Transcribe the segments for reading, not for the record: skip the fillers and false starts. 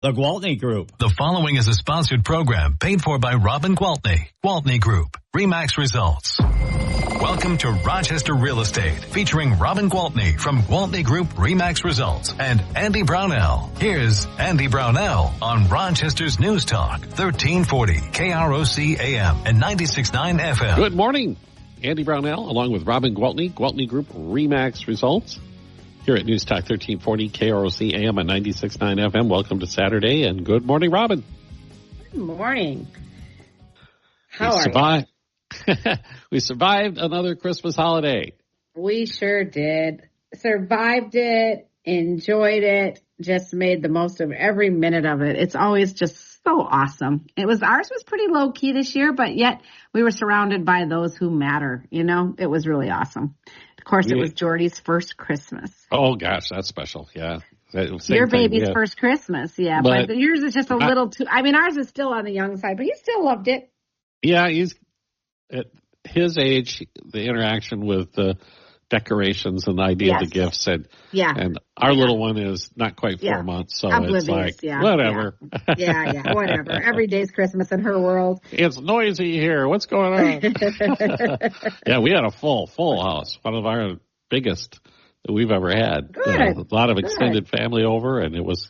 The Gwaltney Group. The following is a sponsored program paid for by Robin Gwaltney. Gwaltney Group. RE/MAX results. Welcome to Rochester Real Estate, featuring Robin Gwaltney from Gwaltney Group RE/MAX Results and Andy Brownell. Here's Andy Brownell on Rochester's News Talk, 1340 KROC AM and 96.9 FM. Good morning. Andy Brownell along with Robin Gwaltney, Gwaltney Group RE/MAX Results. Here at News Talk 1340 KROC AM and 96.9 FM. Welcome to Saturday and good morning, Robin. Good morning. How are you? We survived another Christmas holiday. We sure did. Survived it, enjoyed it, just made the most of every minute of it. It's always just so awesome. Ours was pretty low key this year, but yet we were surrounded by those who matter. You know, it was really awesome. Of course, it was Jordy's first Christmas. Oh, gosh, that's special. Yeah. Your baby's first Christmas. Yeah. But yours is just a little too, ours is still on the young side, but he still loved it. Yeah. He's at his age, the interaction with the decorations and the idea of the gifts. And our little one is not quite 4 months. So it's like, whatever. Yeah, whatever. Every day's Christmas in her world. It's noisy here. What's going on? Yeah, we had a full house. One of our biggest that we've ever had. Good. A lot of extended family over, and it was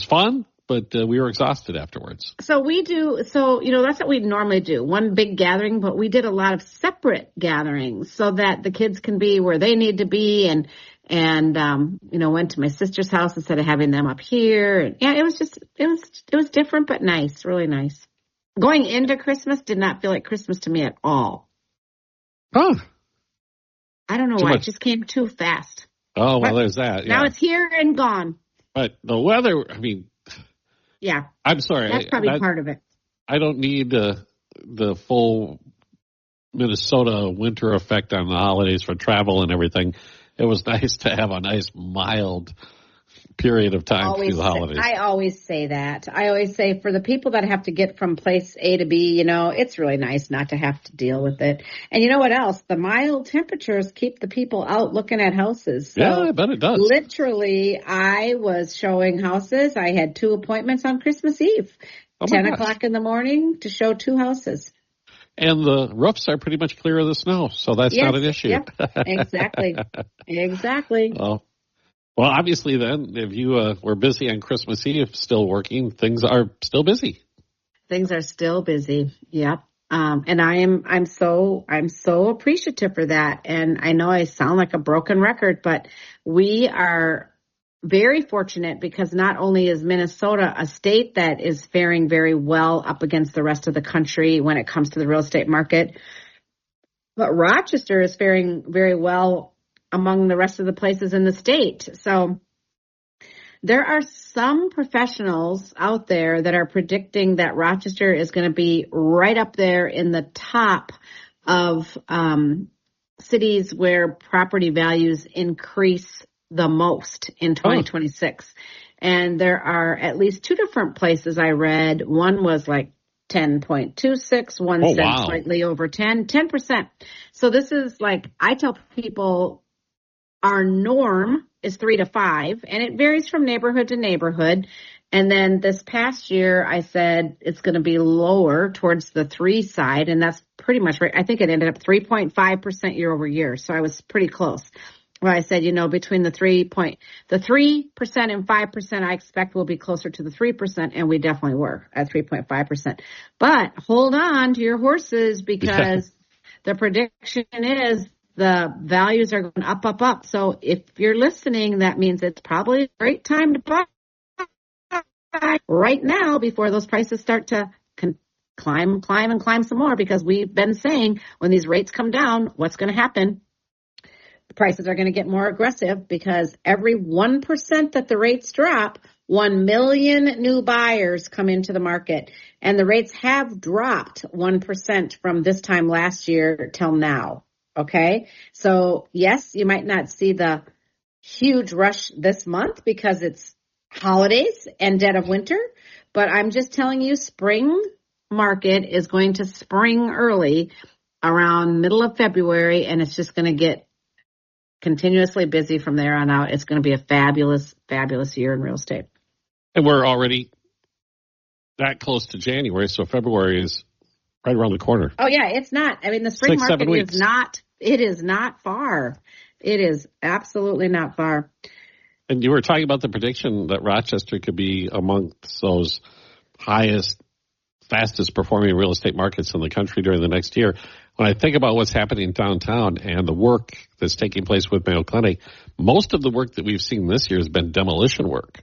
fun. But we were exhausted afterwards. So that's what we normally do. One big gathering, but we did a lot of separate gatherings so that the kids can be where they need to be and went to my sister's house instead of having them up here. And yeah, it was different, but nice, really nice. Going into Christmas did not feel like Christmas to me at all. Oh. I don't know why. It just came too fast. Oh, well, there's that. Yeah. Now it's here and gone. But the weather, yeah. I'm sorry. That's probably part of it. I don't need the full Minnesota winter effect on the holidays for travel and everything. It was nice to have a nice mild period of time through the holidays. I always say that. I always say for the people that have to get from place A to B, it's really nice not to have to deal with it. And you know what else? The mild temperatures keep the people out looking at houses. So yeah, I bet it does. Literally, I was showing houses. I had 2 appointments on Christmas Eve, 10 o'clock in the morning to show 2 houses. And the roofs are pretty much clear of the snow, so that's not an issue. Yep, exactly. Oh. Well, obviously then, if you were busy on Christmas Eve, still working, things are still busy. Things are still busy. Yep. And I'm so appreciative for that. And I know I sound like a broken record, but we are very fortunate because not only is Minnesota a state that is faring very well up against the rest of the country when it comes to the real estate market, but Rochester is faring very well among the rest of the places in the state. So there are some professionals out there that are predicting that Rochester is going to be right up there in the top of cities where property values increase the most in 2026. And there are at least 2 different places I read. One was like 10.26, one said slightly over 10%. So this is like, I tell people, our norm is 3 to 5, and it varies from neighborhood to neighborhood. And then this past year, I said it's going to be lower towards the 3 side, and that's pretty much right. I think it ended up 3.5% year over year, so I was pretty close. Well, I said, between the 3% and 5%, I expect will be closer to the 3%, and we definitely were at 3.5%. But hold on to your horses because the prediction is the values are going up. So if you're listening, that means it's probably a great time to buy right now before those prices start to climb some more, because we've been saying when these rates come down, what's going to happen? The prices are going to get more aggressive because every 1% that the rates drop, 1 million new buyers come into the market. And the rates have dropped 1% from this time last year till now. Okay, so yes, you might not see the huge rush this month because it's holidays and dead of winter, but I'm just telling you, spring market is going to spring early around middle of February, and it's just going to get continuously busy from there on out. It's going to be a fabulous, fabulous year in real estate. And we're already that close to January, so February is right around the corner. Oh, yeah, it's not. I mean, the spring market is not, it is not far. It is absolutely not far. And you were talking about the prediction that Rochester could be amongst those highest, fastest performing real estate markets in the country during the next year. When I think about what's happening downtown and the work that's taking place with Mayo Clinic, most of the work that we've seen this year has been demolition work.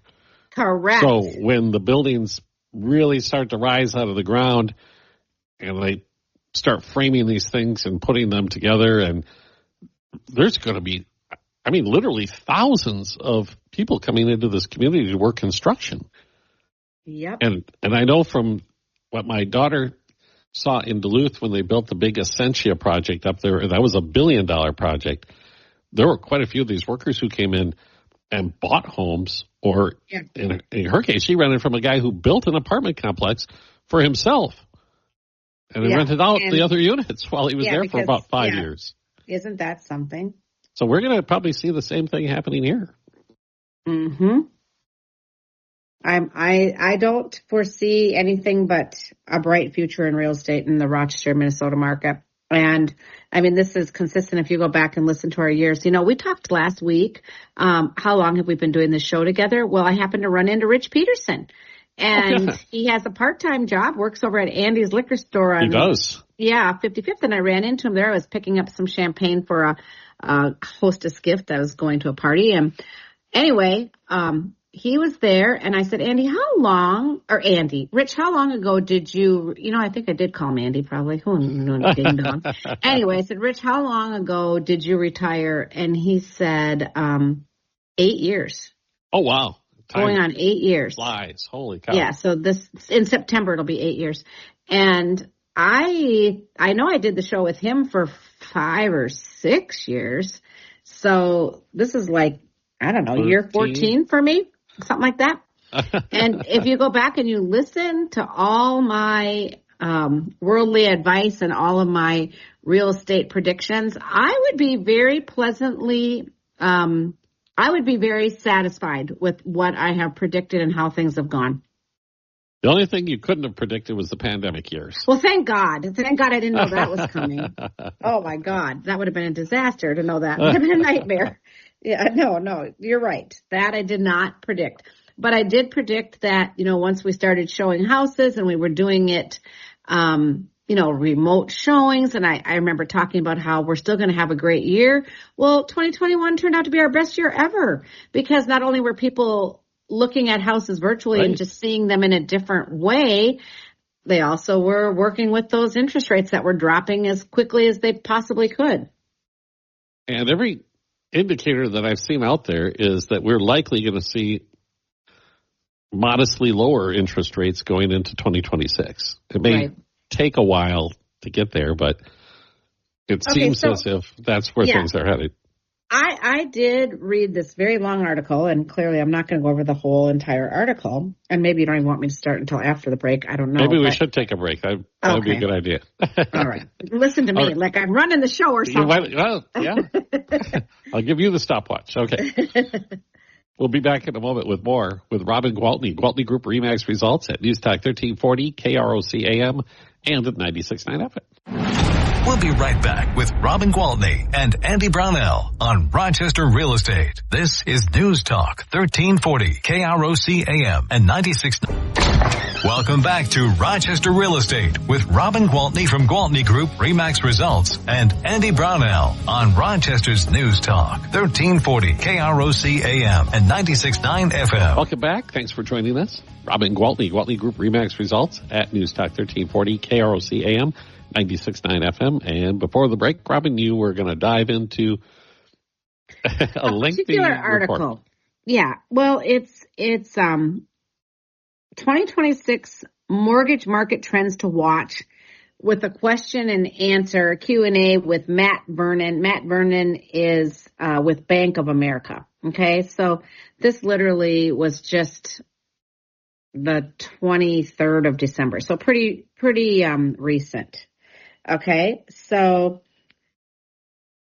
Correct. So when the buildings really start to rise out of the ground and they start framing these things and putting them together, and there's going to be, I mean, literally thousands of people coming into this community to work construction. Yep. And I know from what my daughter saw in Duluth when they built the big Essentia project up there, that was $1 billion project. There were quite a few of these workers who came in and bought homes, or in her case, she rented from a guy who built an apartment complex for himself. And he rented out the other units while he was there for about 5 years. Isn't that something? So we're going to probably see the same thing happening here. Mm-hmm. I don't foresee anything but a bright future in real estate in the Rochester, Minnesota market. And I mean, this is consistent if you go back and listen to our years. You know, we talked last week, how long have we been doing this show together? Well, I happened to run into Rich Peterson. And he has a part-time job, works over at Andy's liquor store. He does. Yeah, 55th. And I ran into him there. I was picking up some champagne for a hostess gift. I was going to a party. And anyway, he was there. And I said, Rich, how long ago did you, I think I did call him Andy probably. Ding dong. Anyway, I said, Rich, how long ago did you retire? And he said, 8 years. Oh, wow. Going on 8 years. Flies. Holy cow. Yeah. So in September, it'll be 8 years. And I know I did the show with him for 5 or 6 years. So this is like, I don't know, 13. Year 14 for me, something like that. And if you go back and you listen to all my worldly advice and all of my real estate predictions, I would be very satisfied with what I have predicted and how things have gone. The only thing you couldn't have predicted was the pandemic years. Well, thank God. Thank God I didn't know that was coming. Oh, my God. That would have been a disaster to know that. It would have been a nightmare. Yeah, no, you're right. That I did not predict. But I did predict that, once we started showing houses and we were doing it, remote showings. And I remember talking about how we're still going to have a great year. Well, 2021 turned out to be our best year ever, because not only were people looking at houses virtually and just seeing them in a different way, they also were working with those interest rates that were dropping as quickly as they possibly could. And every indicator that I've seen out there is that we're likely going to see modestly lower interest rates going into 2026. It may take a while to get there, but it seems as if that's where things are headed. I did read this very long article, and clearly I'm not going to go over the whole entire article, and maybe you don't even want me to start until after the break. I don't know. Maybe we should take a break. That would be a good idea. All right. Listen to me like I'm running the show or something. I'll give you the stopwatch. Okay. We'll be back in a moment with more with Robin Gwaltney, Gwaltney Group-RE results at News Talk 1340, KROC AM, and at 96.9 FM. We'll be right back with Robin Gwaltney and Andy Brownell on Rochester Real Estate. This is News Talk 1340, KROC AM and 96.9. Welcome back to Rochester Real Estate with Robin Gwaltney from Gwaltney Group-RE results and Andy Brownell on Rochester's News Talk 1340, KROC AM and 96.9 FM. Welcome back. Thanks for joining us. Robin Gwaltney, Gwaltney Group-RE results at News Talk 1340, KROC AM. 96.9 FM. And before the break, Robin, you were going to dive into a lengthy article. Report. Yeah. Well, it's 2026 mortgage market trends to watch, with a question and answer Q&A with Matt Vernon. Matt Vernon is with Bank of America. Okay. So this literally was just the 23rd of December. So pretty recent. Okay, so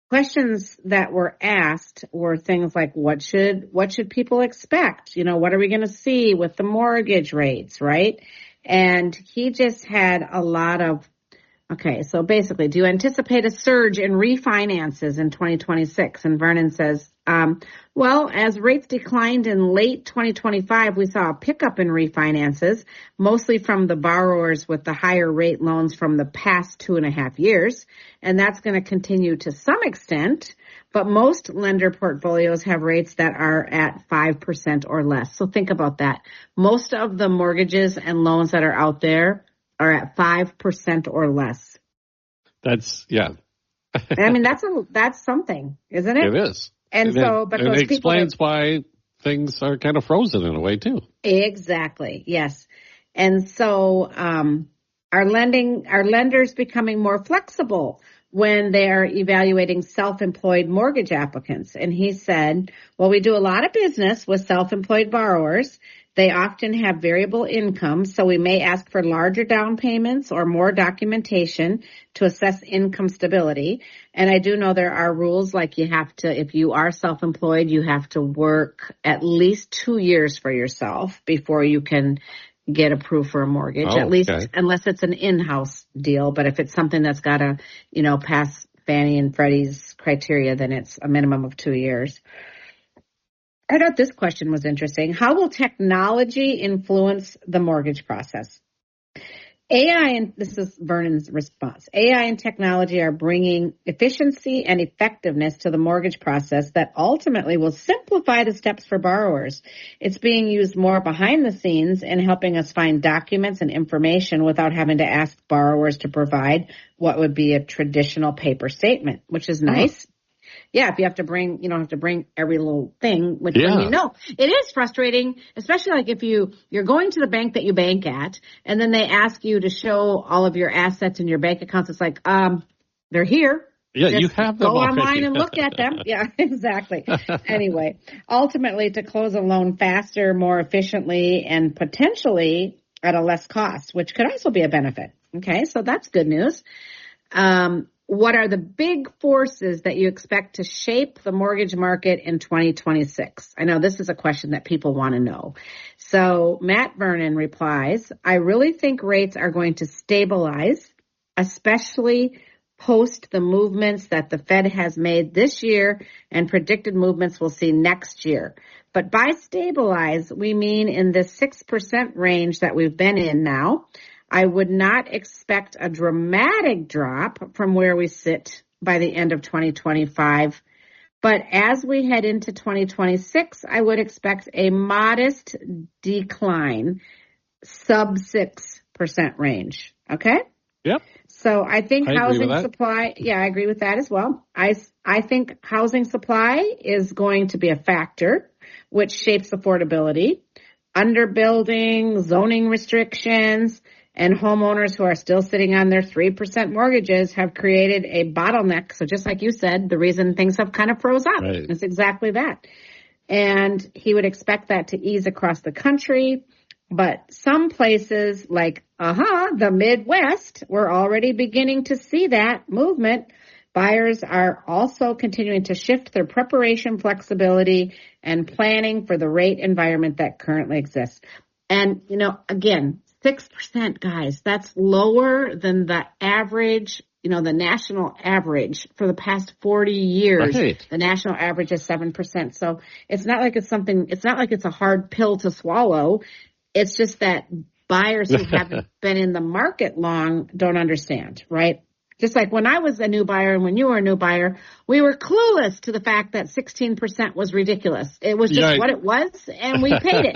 questions that were asked were things like, what should people expect? What are we going to see with the mortgage rates, right? And he just had a lot of, okay, so basically, do you anticipate a surge in refinances in 2026? And Vernon says, well, as rates declined in late 2025, we saw a pickup in refinances, mostly from the borrowers with the higher rate loans from the past 2.5 years. And that's going to continue to some extent. But most lender portfolios have rates that are at 5% or less. So think about that. Most of the mortgages and loans that are out there are at 5% or less. That's, yeah. I mean, that's something, isn't it? It is. And so, but those it explains why things are kind of frozen in a way too. Exactly. Yes. And so, our lenders becoming more flexible when they are evaluating self-employed mortgage applicants. And he said, well, we do a lot of business with self-employed borrowers. They often have variable income, so we may ask for larger down payments or more documentation to assess income stability. And I do know there are rules like you have to, if you are self-employed, you have to work at least 2 years for yourself before you can get approved for a mortgage, at least unless it's an in-house deal. But if it's something that's got to, pass Fannie and Freddie's criteria, then it's a minimum of 2 years. I thought this question was interesting. How will technology influence the mortgage process? AI, and this is Vernon's response, AI and technology are bringing efficiency and effectiveness to the mortgage process that ultimately will simplify the steps for borrowers. It's being used more behind the scenes in helping us find documents and information without having to ask borrowers to provide what would be a traditional paper statement, which is nice. Yeah, if you have to bring, you don't have to bring every little thing, which it is frustrating, especially like if you're going to the bank that you bank at, and then they ask you to show all of your assets and your bank accounts. It's like, they're here. Yeah, just you have them go already. online and look at them. Yeah, exactly. Anyway, ultimately to close a loan faster, more efficiently, and potentially at a less cost, which could also be a benefit. Okay, so that's good news. What are the big forces that you expect to shape the mortgage market in 2026? I know this is a question that people want to know. So Matt Vernon replies, I really think rates are going to stabilize, especially post the movements that the Fed has made this year and predicted movements we'll see next year. But by stabilize, we mean in the 6% range that we've been in now. I would not expect a dramatic drop from where we sit by the end of 2025. But as we head into 2026, I would expect a modest decline, sub 6% range. Okay? Yep. So I think housing supply, I agree with that as well. I think housing supply is going to be a factor, which shapes affordability. Underbuilding, zoning restrictions, and homeowners who are still sitting on their 3% mortgages have created a bottleneck. So just like you said, the reason things have kind of froze up. Right. It's exactly that. And he would expect that to ease across the country. But some places like, the Midwest, we're already beginning to see that movement. Buyers are also continuing to shift their preparation, flexibility, and planning for the rate environment that currently exists. And, again, 6%, guys, that's lower than the average, the national average for the past 40 years. Right. The national average is 7%. So it's not like it's not like it's a hard pill to swallow. It's just that buyers who haven't been in the market long don't understand, right? Just like when I was a new buyer and when you were a new buyer, we were clueless to the fact that 16% was ridiculous. It was just what it was, and we paid it.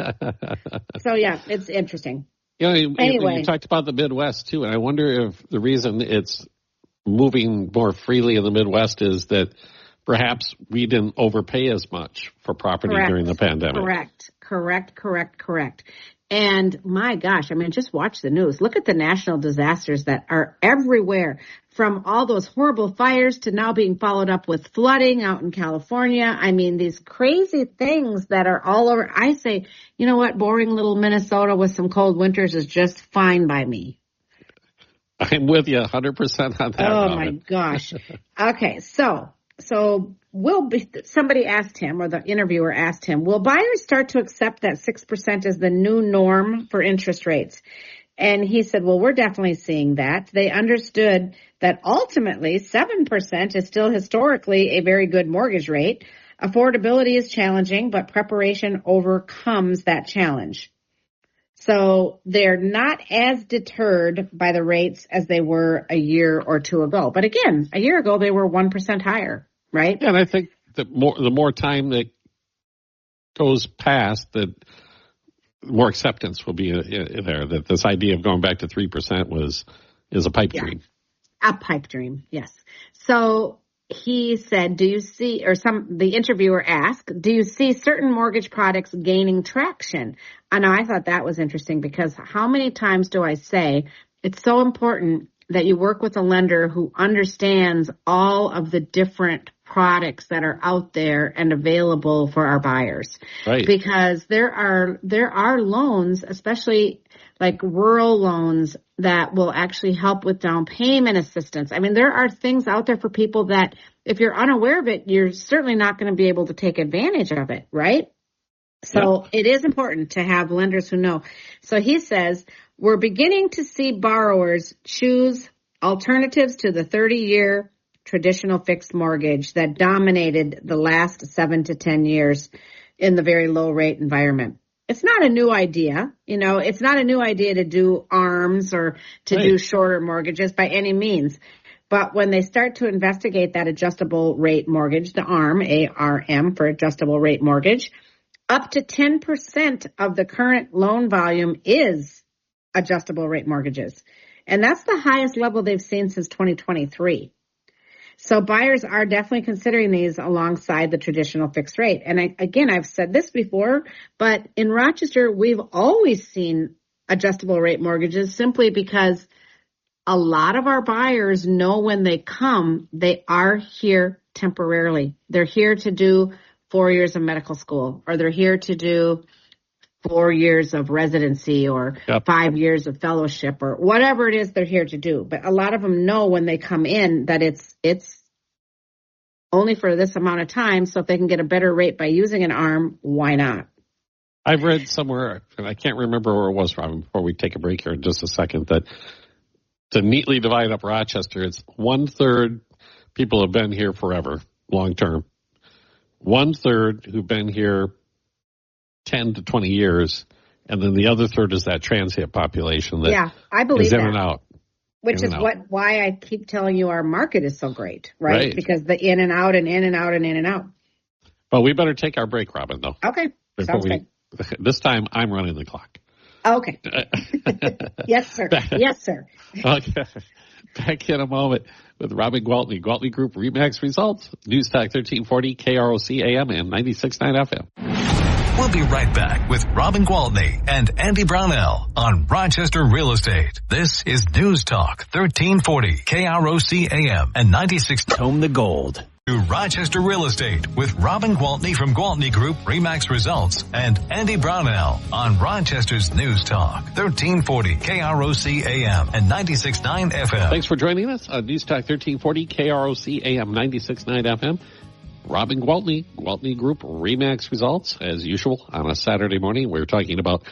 So, it's interesting. Anyway. You talked about the Midwest, too, and I wonder if the reason it's moving more freely in the Midwest is that perhaps we didn't overpay as much for property during the pandemic. Correct. And my gosh, just watch the news. Look at the national disasters that are everywhere, from all those horrible fires to now being followed up with flooding out in California. These crazy things that are all over. I say, you know what? Boring little Minnesota with some cold winters is just fine by me. I'm with you 100% on that. Oh, my gosh. Okay, so somebody asked him, or the interviewer asked him, will buyers start to accept that 6% as the new norm for interest rates? And he said, well, we're definitely seeing that. They understood that ultimately 7% is still historically a very good mortgage rate. Affordability is challenging, but preparation overcomes that challenge. So they're not as deterred by the rates as they were a year or two ago. But again, a year ago, they were 1% higher, right? Yeah, and I think that the more time that goes past, the more acceptance will be there. That this idea of going back to 3% is a pipe dream. A pipe dream, yes. So he said, the interviewer asked, do you see certain mortgage products gaining traction? And I thought that was interesting, because how many times do I say it's so important that you work with a lender who understands all of the different products that are out there and available for our buyers. Right. Because there are loans, especially like rural loans, that will actually help with down payment assistance. I mean, there are things out there for people that if you're unaware of it, you're certainly not going to be able to take advantage of it, right? So It is important to have lenders who know. So he says, we're beginning to see borrowers choose alternatives to the 30-year traditional fixed mortgage that dominated the last 7 to 10 years in the very low rate environment. It's not a new idea. It's not a new idea to do ARMs or to do shorter mortgages by any means. But when they start to investigate that adjustable rate mortgage, the ARM, ARM for adjustable rate mortgage, up to 10% of the current loan volume is adjustable rate mortgages. And that's the highest level they've seen since 2023. So buyers are definitely considering these alongside the traditional fixed rate. And I've said this before, but in Rochester, we've always seen adjustable rate mortgages simply because a lot of our buyers know when they come, they are here temporarily. They're here to do 4 years of medical school, or they're here to do 4 years of residency, or 5 years of fellowship, or whatever it is they're here to do. But a lot of them know when they come in that it's only for this amount of time. So if they can get a better rate by using an ARM, why not? I've read somewhere, and I can't remember where it was, Robin, before we take a break here in just a second, that to neatly divide up Rochester, it's 1/3 people have been here forever, long term. 1/3 who've been here 10 to 20 years, and then the other third is that transient population that I believe is in and out. Which is why I keep telling you our market is so great, right? Because the in and out and in and out and in and out. Well, we better take our break, Robin, though. Okay. Sounds good. This time, I'm running the clock. Okay. Yes, sir. Yes, sir. Okay. Back in a moment with Robin Gwaltney, Gwaltney Group RE/MAX results. News Talk 1340, KROC AM and 96.9 FM. We'll be right back with Robin Gwaltney and Andy Brownell on Rochester Real Estate. This is News Talk 1340, KROC AM and 96. Home the gold. To Rochester Real Estate with Robin Gwaltney from Gwaltney Group-RE/MAX Results and Andy Brownell on Rochester's News Talk 1340 KROC AM and 96.9 FM. Thanks for joining us on News Talk 1340 KROC AM 96.9 FM. Robin Gwaltney, Gwaltney Group-RE/MAX Results, as usual on a Saturday morning. We're talking about,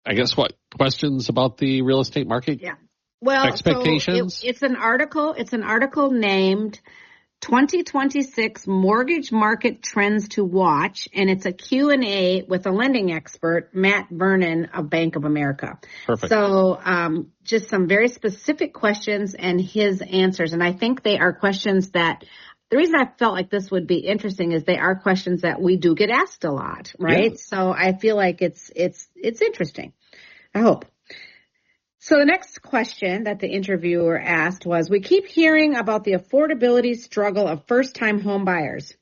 I guess, questions about the real estate market? Yeah. Well, expectations. So it's an article named 2026 Mortgage Market Trends to Watch, and it's a Q&A with a lending expert, Matt Vernon of Bank of America. Perfect. So just some very specific questions and his answers. And I think they are questions that, the reason I felt like this would be interesting is they are questions that we do get asked a lot, right? Yeah. So I feel like it's interesting. I hope. So the next question that the interviewer asked was, we keep hearing about the affordability struggle of first-time home buyers.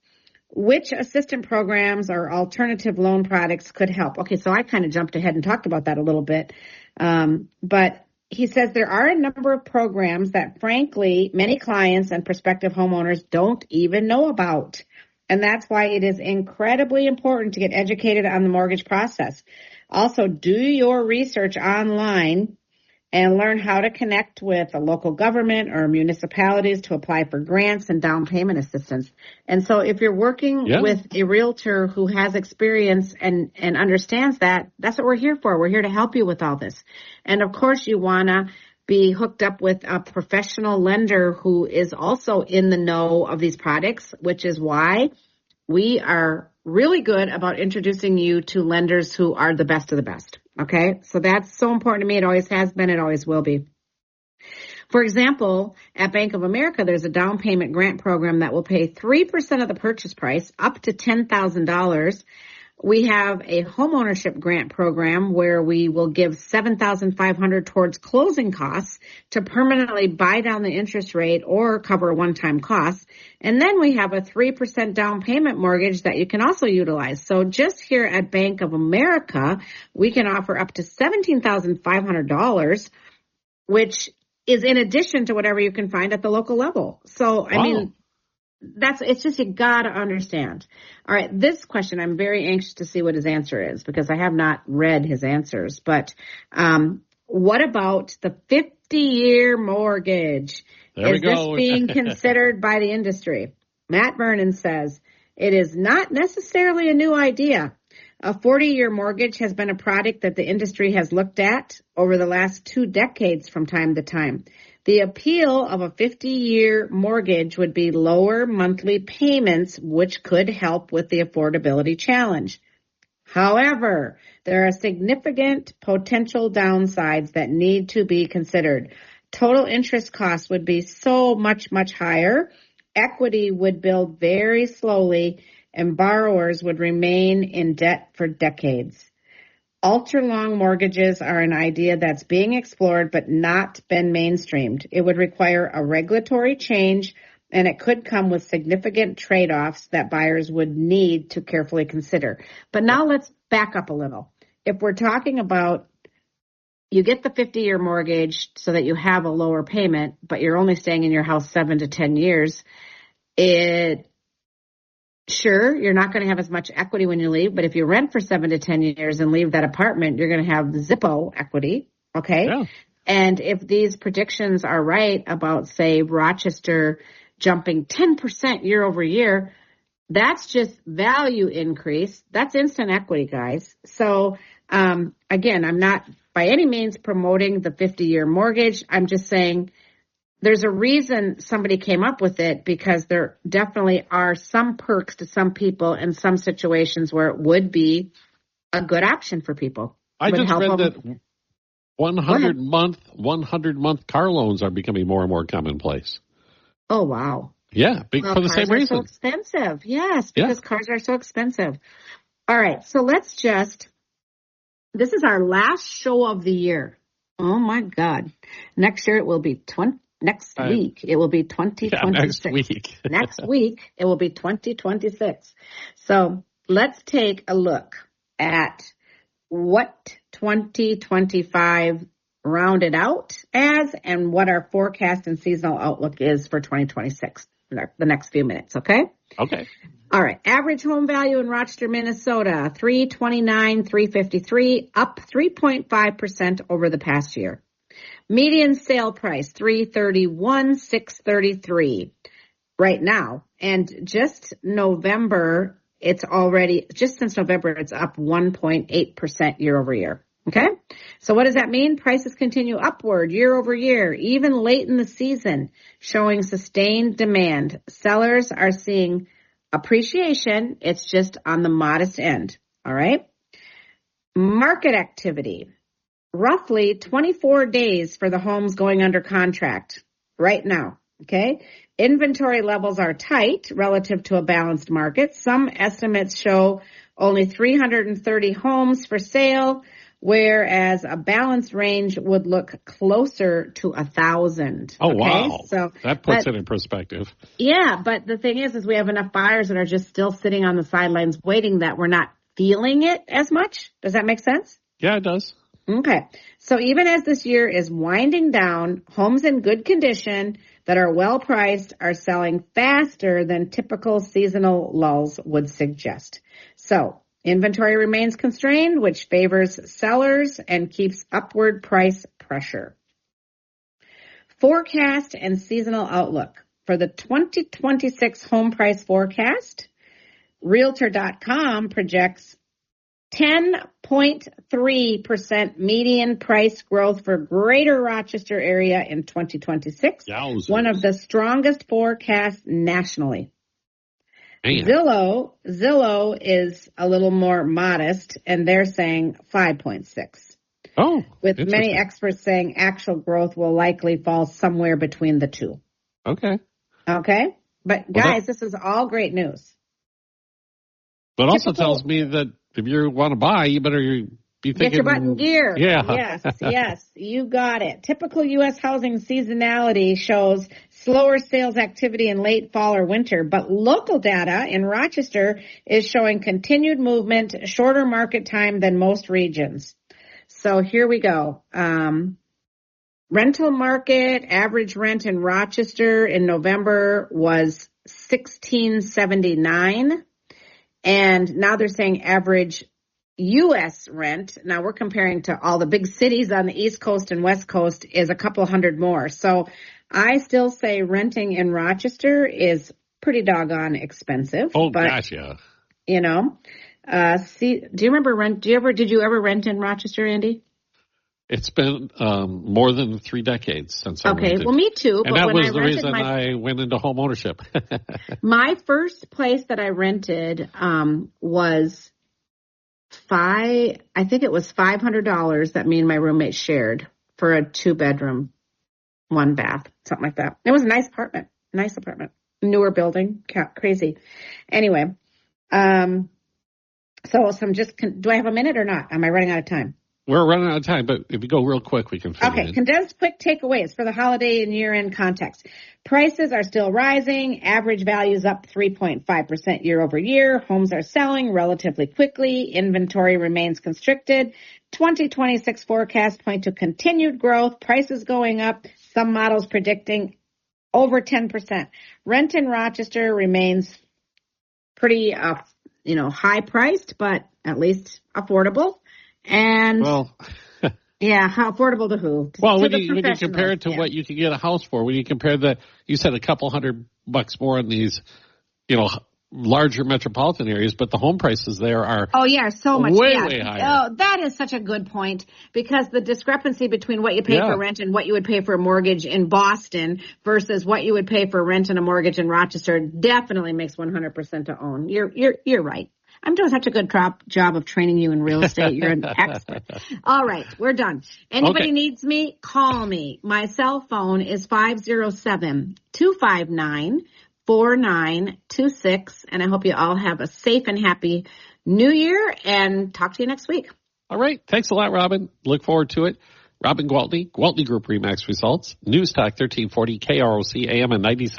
Which assistance programs or alternative loan products could help? Okay, so I kind of jumped ahead and talked about that a little bit. But he says there are a number of programs that, frankly, many clients and prospective homeowners don't even know about. And that's why it is incredibly important to get educated on the mortgage process. Also, do your research online and learn how to connect with a local government or municipalities to apply for grants and down payment assistance. And so if you're working with a realtor who has experience and understands that, that's what we're here for. We're here to help you with all this. And of course, you want to be hooked up with a professional lender who is also in the know of these products, which is why we are really good about introducing you to lenders who are the best of the best. Okay, so that's so important to me. It always has been. It always will be. For example, at Bank of America, there's a down payment grant program that will pay 3% of the purchase price up to $10,000. We have a homeownership grant program where we will give $7,500 towards closing costs to permanently buy down the interest rate or cover one-time costs. And then we have a 3% down payment mortgage that you can also utilize. So just here at Bank of America, we can offer up to $17,500, which is in addition to whatever you can find at the local level. So, I mean, it's just, you gotta understand. All right. This question, I'm very anxious to see what his answer is because I have not read his answers, but, what about the 50-year mortgage? Is this being considered by the industry? Matt Vernon says, it is not necessarily a new idea. A 40-year mortgage has been a product that the industry has looked at over the last 2 decades from time to time. The appeal of a 50-year mortgage would be lower monthly payments, which could help with the affordability challenge. However, there are significant potential downsides that need to be considered. Total interest costs would be so much, much higher. Equity would build very slowly, and borrowers would remain in debt for decades. Ultra-long mortgages are an idea that's being explored but not been mainstreamed. It would require a regulatory change, and it could come with significant trade-offs that buyers would need to carefully consider. But now let's back up a little. If we're talking about you get the 50-year mortgage so that you have a lower payment, but you're only staying in your house 7 to 10 years, sure, you're not going to have as much equity when you leave, but if you rent for 7 to 10 years and leave that apartment, you're going to have Zippo equity, okay? Yeah. And if these predictions are right about, say, Rochester jumping 10% year over year, that's just value increase. That's instant equity, guys. So, again, I'm not by any means promoting the 50-year mortgage. I'm just saying there's a reason somebody came up with it because there definitely are some perks to some people in some situations where it would be a good option for people. I just read that 100-month car loans are becoming more and more commonplace. Oh, wow. Yeah, for the same reason. Cars are so expensive. Yes, because cars are so expensive. All right, so this is our last show of the year. Oh, my God. Next year it will be Next week, it will be 2026. Yeah, next week. Next week, it will be 2026. So let's take a look at what 2025 rounded out as and what our forecast and seasonal outlook is for 2026 in the next few minutes, okay? Okay. All right. Average home value in Rochester, Minnesota, $329,353, up 3.5% over the past year. Median sale price, $331,633 right now. And just November, since November, it's up 1.8% year over year. Okay. So what does that mean? Prices continue upward year over year, even late in the season, showing sustained demand. Sellers are seeing appreciation. It's just on the modest end. All right. Market activity. Roughly 24 days for the homes going under contract right now, okay? Inventory levels are tight relative to a balanced market. Some estimates show only 330 homes for sale, whereas a balanced range would look closer to 1,000. Oh, okay? wow. So that puts it in perspective. Yeah, but the thing is we have enough buyers that are just still sitting on the sidelines waiting that we're not feeling it as much. Does that make sense? Yeah, it does. Okay. So even as this year is winding down, homes in good condition that are well priced are selling faster than typical seasonal lulls would suggest. So inventory remains constrained, which favors sellers and keeps upward price pressure. Forecast and seasonal outlook. For the 2026 home price forecast, Realtor.com projects 10.3% median price growth for Greater Rochester area in 2026, Yowzers. One of the strongest forecasts nationally. Man. Zillow is a little more modest, and they're saying 5.6. Oh, with many experts saying actual growth will likely fall somewhere between the two. Okay. But guys, this is all great news. But also tells me that if you want to buy, you better be thinking. Get your butt in gear. Yeah. Yes, you got it. Typical U.S. housing seasonality shows slower sales activity in late fall or winter, but local data in Rochester is showing continued movement, shorter market time than most regions. So here we go. Rental market, average rent in Rochester in November was $1,679. And now they're saying average U.S. rent, now we're comparing to all the big cities on the East Coast and West Coast, is a couple hundred more. So I still say renting in Rochester is pretty doggone expensive. Oh, but, gosh, yeah. You know, do you remember rent? Did you ever rent in Rochester, Andy? It's been more than 3 decades since I rented. Okay, well, me too. And but that was the reason I went into home ownership. My first place that I rented was I think it was $500 that me and my roommate shared for a 2-bedroom, 1 bath, something like that. It was a nice apartment, newer building, crazy. Anyway, so I'm just, do I have a minute or not? Am I running out of time? We're running out of time, but if you go real quick, we can fit it in. Condensed quick takeaways for the holiday and year-end context. Prices are still rising. Average values up 3.5% year over year. Homes are selling relatively quickly. Inventory remains constricted. 2026 forecasts point to continued growth. Prices going up. Some models predicting over 10%. Rent in Rochester remains pretty, high priced, but at least affordable. And yeah, how affordable to who? Well, when you compare it to what you can get a house for, when you compare you said a couple $100 more in these, larger metropolitan areas, but the home prices there are so much way higher. Oh, that is such a good point, because the discrepancy between what you pay for rent and what you would pay for a mortgage in Boston versus what you would pay for rent and a mortgage in Rochester definitely makes 100% to own. You're right. I'm doing such a good job of training you in real estate. You're an expert. All right, we're done. Anybody needs me, call me. My cell phone is 507-259-4926, and I hope you all have a safe and happy New Year, and talk to you next week. All right. Thanks a lot, Robin. Look forward to it. Robin Gwaltney, Gwaltney Group-RE results. News Talk 1340 KROC AM and 97.